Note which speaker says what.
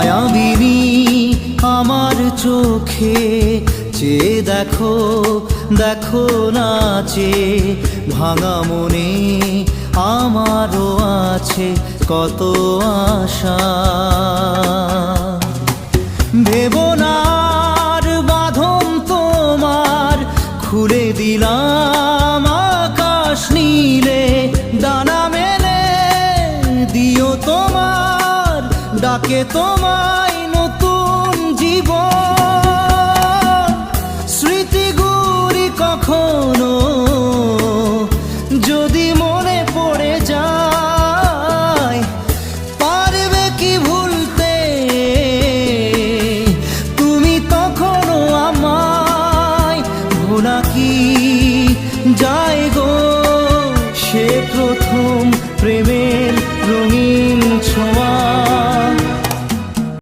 Speaker 1: মায়াবিনী আমার চোখে চেয়ে দেখো, দেখো নাচে ভাঙা মনে আমারও আছে কত আশা। ভেবনার বাঁধন তোমার খুলে দিলাম আকাশ নীলে, ডানা মেলে দিও তোমার ডাকে তোমায়